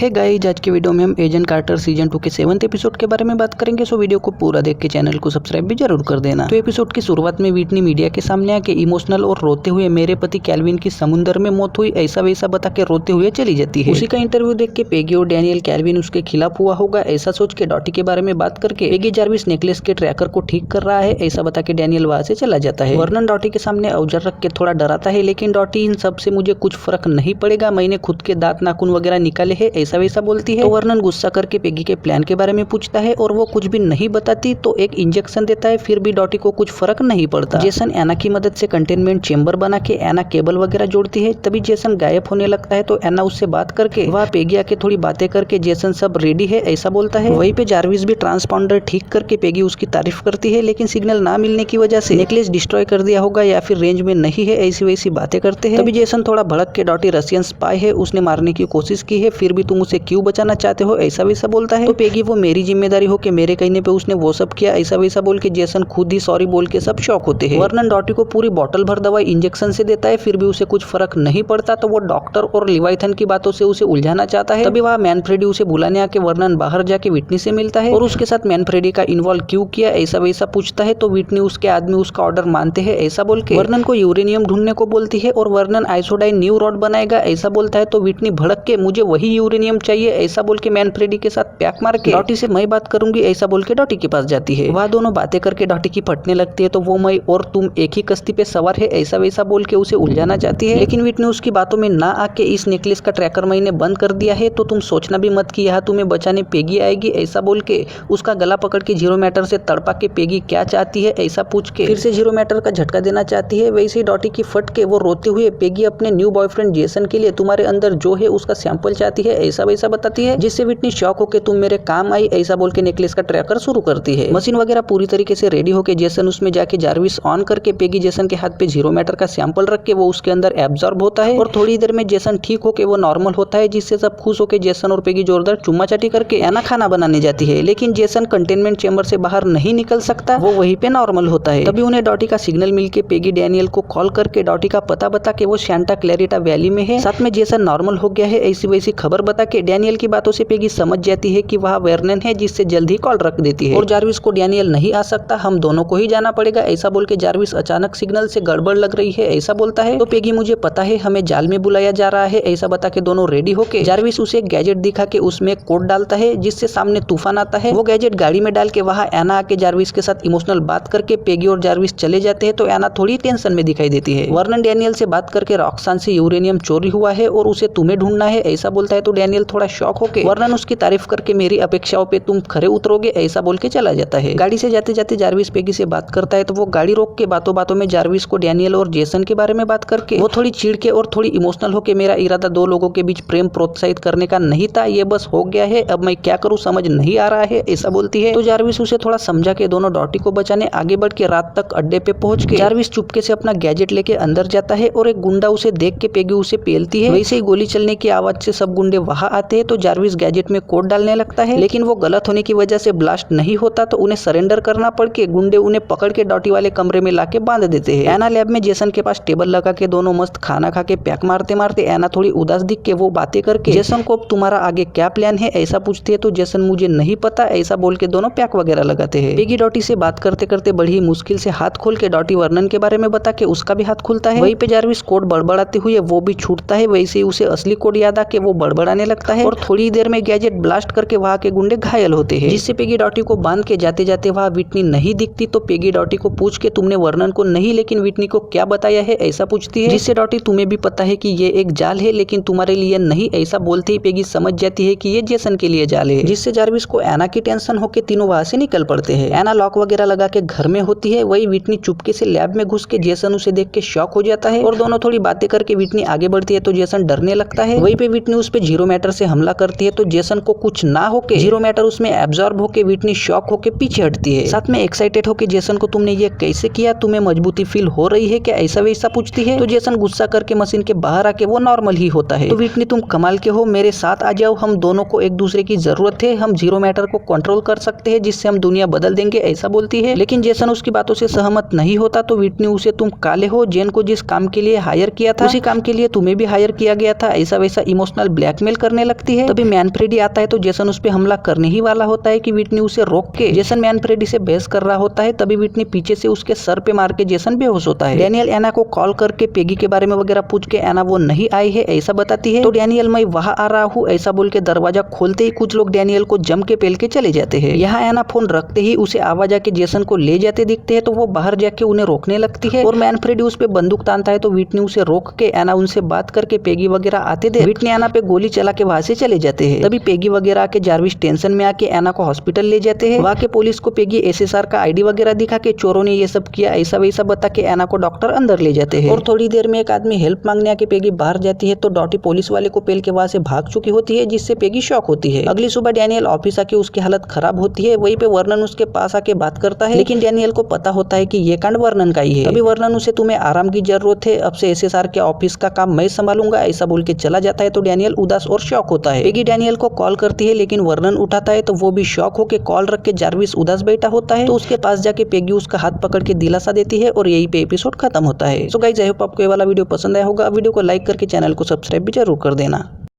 है गाइस, आज के वीडियो में हम एजेंट कार्टर सीजन 2 के 7th एपिसोड के बारे में बात करेंगे। सो वीडियो को पूरा देख के चैनल को सब्सक्राइब भी जरूर कर देना। तो एपिसोड की शुरुआत में व्हिटनी मीडिया के सामने आके इमोशनल और रोते हुए मेरे पति कैल्विन की समुद्र में मौत हुई ऐसा वैसा बता के रोते हुए चली जाती है। उसी का इंटरव्यू देख के पेगी और डैनियल कैल्विन उसके खिलाफ हुआ होगा ऐसा सोच के डॉटी के बारे में बात करके पेगी जार्विस नेकलेस के ट्रैकर को ठीक कर रहा है ऐसा बता के डैनियल वहां से चला जाता है। वर्नन डॉटी के सामने औजार रख के थोड़ा डराता है, लेकिन डॉटी इन सब से मुझे कुछ फर्क नहीं पड़ेगा, मैंने खुद के दांत नाखून वगैरह निकाले है ऐसा वैसा बोलती है। तो वर्नन गुस्सा करके पेगी के प्लान के बारे में पूछता है और वो कुछ भी नहीं बताती तो एक इंजेक्शन देता है, फिर भी डॉटी को कुछ फर्क नहीं पड़ता। जेसन एना की मदद से कंटेनमेंट चेंबर बना के एना केबल वगैरह जोड़ती है। तभी जेसन गायब होने लगता है तो एना उससे बात करके वह पेगी आके थोड़ी बातें करके जेसन सब रेडी है ऐसा बोलता है। वहीं पे जार्विस भी ट्रांसपॉन्डर ठीक करके पेगी उसकी तारीफ करती है, लेकिन सिग्नल ना मिलने की वजह से नेकलेस डिस्ट्रॉय कर दिया होगा या फिर रेंज में नहीं है ऐसी वैसी बातें करते हैं। तभी जेसन थोड़ा भड़क के डॉटी रशियन स्पाई है, उसने मारने की कोशिश की है, फिर भी तुम उसे क्यों बचाना चाहते हो ऐसा वैसा बोलता है। तो पेगी वो मेरी जिम्मेदारी हो कि मेरे कहने पे उसने वो सब किया ऐसा वैसा बोल के जेसन खुद ही सॉरी बोल के सब शॉक होते हैं। वर्नन डॉटी को पूरी बोतल भर दवाई इंजेक्शन से देता है, फिर भी उसे कुछ फर्क नहीं पड़ता तो वो डॉक्टर और लिवाइथन की बातों से उसे उलझाना चाहता है। तभी वह मैनफ्रेडी उसे बुलाने आके वर्नन बाहर जाके व्हिटनी से मिलता है और उसके साथ मैनफ्रेडी का इन्वॉल्व क्यों किया ऐसा वैसा पूछता है। तो व्हिटनी उसके आदमी उसका ऑर्डर मानते हैं ऐसा बोल के वर्नन को यूरेनियम ढूंढने को बोलती है और वर्नन आइसोडाइन न्यू रॉड बनाएगा ऐसा बोलता है। तो व्हिटनी भड़क के मुझे वही यूरेनियम चाहिए ऐसा बोल के मैनफ्रेडी के साथ पैक मार के डॉटी से मैं बात करूंगी ऐसा बोल के डॉटी के पास जाती है। वह दोनों बातें करके डॉटी की फटने लगती है तो वो मैं और तुम एक ही कश्ती पे सवार है ऐसा वैसा बोल के उसे उलझाना चाहती है, लेकिन व्हिटनी उसकी बातों में ना आके इस नेकलेस का ट्रैकर मैंने बंद कर दिया है तो तुम सोचना भी मत कि यहाँ तुम्हें बचाने पेगी आएगी ऐसा बोल के उसका गला पकड़ के जीरो मैटर से तड़पा के पेगी क्या चाहती है ऐसा पूछ के फिर से जीरो मैटर का झटका देना चाहती है। वैसे ही डॉटी की फट के वो रोते हुए पेगी अपने न्यू बॉयफ्रेंड जेसन के लिए तुम्हारे अंदर जो है उसका सैंपल चाहती है ऐसा वैसा बताती है, जिससे व्हिटनी शॉक होकर तुम मेरे काम आई ऐसा बोल के नेकलेस का ट्रैकर शुरू करती है। मशीन वगैरह पूरी तरीके से रेडी होके जेसन उसमें जाके जार्विस ऑन करके पेगी जेसन के हाथ पे जीरो मैटर का सैंपल रख के वो उसके अंदर एब्जॉर्ब होता है और थोड़ी देर में जेसन ठीक होके वो नॉर्मल होता है, जिससे सब खुश होके जेसन और पेगी जोरदार चुम्मा चाटी करके एना खाना बनाने जाती है। लेकिन जेसन कंटेनमेंट चेंबर से बाहर नहीं निकल सकता, वो वहीं पे नॉर्मल होता है। तभी उन्हें डॉटी का सिग्नल मिलके पेगी डैनियल को कॉल करके डॉटी का पता बता के वो सैंटा क्लैरिटा वैली में है, साथ में जेसन नॉर्मल हो गया है ऐसी वैसी खबर बता के डैनियल की बातों से पेगी समझ जाती है कि वह वर्नन है, जिससे जल्द ही कॉल रख देती है। और जार्विस को डैनियल नहीं आ सकता, हम दोनों को ही जाना पड़ेगा ऐसा बोल के जार्विस अचानक सिग्नल से गड़बड़ लग रही है ऐसा बोलता है। तो पेगी मुझे पता है हमें जाल में बुलाया जा रहा है ऐसा बता के दोनों रेडी होके जार्विस उसे गैजेट दिखा के उसमें कोड डालता है, जिससे सामने तूफान आता है। वो गैजेट गाड़ी में डाल के वहाँ एना आके जार्विस के साथ इमोशनल बात करके पेगी और जार्विस चले जाते हैं तो एना थोड़ी टेंशन में दिखाई देती है। वर्नन डैनियल से बात करके रॉक्सान से यूरेनियम चोरी हुआ है और उसे तुम्हें ढूंढना है ऐसा बोलता है। तो डैनियल थोड़ा शॉक होके वर्नन उसकी तारीफ करके मेरी अपेक्षाओं पे तुम खरे उतरोगे ऐसा बोल के चला जाता है। गाड़ी से जाते जाते जार्विस पेगी से बात करता है तो वो गाड़ी रोक के बातों बातों में जार्विस को डैनियल और जेसन के बारे में बात करके वो थोड़ी चिढ़ के और थोड़ी इमोशनल होके मेरा इरादा दो लोगों के बीच प्रेम प्रोत्साहित करने का नहीं था, ये बस हो गया है, अब मैं क्या करूं समझ नहीं आ रहा है ऐसा बोलती है। तो जार्विस उसे थोड़ा समझा के दोनों डॉटी को बचाने आगे बढ़ के रात तक अड्डे पे पहुंच के जार्विस चुपके से अपना गैजेट लेके अंदर जाता है और एक गुंडा उसे देख के पेगी उसे पेलती है। वैसे ही गोली चलने की आवाज से सब गुंडे वहां आते हैं तो जार्विस गैजेट में कोड डालने लगता है, लेकिन वो गलत होने की वजह से ब्लास्ट नहीं होता तो उन्हें सरेंडर करना पड़ के गुंडे उन्हें पकड़ के डॉटी वाले कमरे में लाके बांध देते हैं। एना लैब में जेसन के पास टेबल लगा के दोनों मस्त खाना खा के पैक मारते मारते एना थोड़ी उदास दिख के वो बातें करके जेसन को तुम्हारा आगे क्या प्लान है ऐसा पूछती है। तो जेसन मुझे नहीं पता ऐसा बोल के दोनों पैक वगैरह लगाते हैं। पेगी डॉटी से बात करते करते बड़ी ही मुश्किल से हाथ खोल के डॉटी वर्नन के बारे में बता के उसका भी हाथ खुलता है। वहीं पे जार्विस कोड बड़बड़ाते हुए वो भी छूटता है, वैसे ही उसे असली कोड याद आके वो बड़बड़ाने लगता है और थोड़ी देर में गैजेट ब्लास्ट करके वहां के गुंडे घायल होते हैं, जिससे पेगी डॉटी को बांध के जाते जाते वहां व्हिटनी नहीं दिखती। तो पेगी डॉटी को पूछ के तुमने वर्नन को नहीं लेकिन व्हिटनी को क्या बताया है ऐसा पूछती है, जिससे डॉटी तुम्हें भी पता है कि ये एक जाल है लेकिन तुम्हारे लिए नहीं ऐसा बोलते ही पेगी समझ जाती है कि ये जेसन के लिए जाल है, जिससे जार्विस को एना की टेंशन होके तीनों वहां से निकल पड़ते हैं। एना लॉक वगैरह लगा के घर में होती है, वही व्हिटनी चुपके से लैब में घुस के जेसन उसे देख के शॉक हो जाता है और दोनों थोड़ी बातें करके व्हिटनी आगे बढ़ती है तो जेसन डरने लगता है। वहीं पे व्हिटनी उस पे जीरो मैटर से हमला करती है तो जेसन को कुछ ना होके जीरो मैटर उसमें एब्जॉर्ब होके व्हिटनी शॉक होके पीछे हटती है, साथ में एक्साइटेड होके जेसन को तुमने ये कैसे किया, तुम्हें मजबूती फील हो रही है क्या ऐसा वैसा पूछती है। तो जेसन गुस्सा करके मशीन के बाहर आके वो नॉर्मल ही होता है। तो व्हिटनी तुम कमाल के हो, मेरे साथ आ जाओ, हम दोनों को एक दूसरे की जरूरत है, हम जीरो मैटर को कंट्रोल कर सकते हैं जिससे हम दुनिया बदल देंगे ऐसा बोलती है। लेकिन जेसन उसकी बातों से सहमत नहीं होता तो व्हिटनी उसे तुम काले हो, जेन को जिस काम के लिए हायर किया था उसी काम के लिए तुम्हें भी हायर किया गया था ऐसा वैसा इमोशनल ब्लैकमेल करने लगती है। तभी मैनफ्रेडी आता है तो जेसन उस पर हमला करने ही वाला होता है कि विटनी उसे रोक के जेसन मैनफ्रेडी से बहस कर रहा होता है। तभी विटनी पीछे से उसके सर पे मार के जेसन बेहोश होता है। डैनियल एना को कॉल करके पेगी के बारे में वगैरह पूछ के एना वो नहीं आई है ऐसा बताती है। तो डैनियल मैं वहां आ रहा हूँ ऐसा बोल के दरवाजा खोलते ही कुछ लोग डैनियल को जम के पेल के चले जाते हैं। यहाँ एना फोन रखते ही उसे आवाज आके जेसन को ले जाते दिखते हैं तो वो बाहर जाके उन्हें रोकने लगती है और मैनफ्रेडी उस पे बंदूक तानता है तो विटनी उसे रोक के एना उनसे बात करके पेगी वगैरह आते दे विटनी एना पे गोली चला के वहां से चले जाते हैं। तभी पेगी वगैरह आके जारविस टेंशन में आके एना को हॉस्पिटल ले जाते हैं। वहाँ के पुलिस को पेगी एसएसआर का आईडी वगैरह दिखा के चोरों ने ये सब किया ऐसा वैसा बता के एना को डॉक्टर अंदर ले जाते हैं। और थोड़ी देर में एक आदमी हेल्प मांगने आके पेगी बाहर जाती है तो डॉटी पुलिस वाले को पेल के वहां से भाग चुकी होती है जिससे पेगी शॉक होती है। अगली सुबह डैनियल ऑफिस आके उसकी हालत खराब होती है। वहीं पे वर्नन उसके पास आके बात करता है लेकिन डैनियल को पता होता है कि ये कांड वर्नन का ही है। तभी वर्नन उसे तुम्हें आराम की जरूरत है, अब से एसएसआर के ऑफिस का काम मैं संभालूंगा ऐसा बोल के चला जाता है। तो डैनियल उदास और शॉक होता है। पेगी डैनियल को कॉल करती है लेकिन वर्नन उठाता है तो वो भी शॉक होके कॉल रख के जारविस उदास बैठा होता है तो उसके पास जाके पेगी उसका हाथ पकड़ के दिलासा देती है और यही पे एपिसोड खत्म होता है। सो गाइस आई होप आपको ये वाला वीडियो पसंद आया होगा। वीडियो को लाइक करके चैनल को सब्सक्राइब भी जरूर कर देना।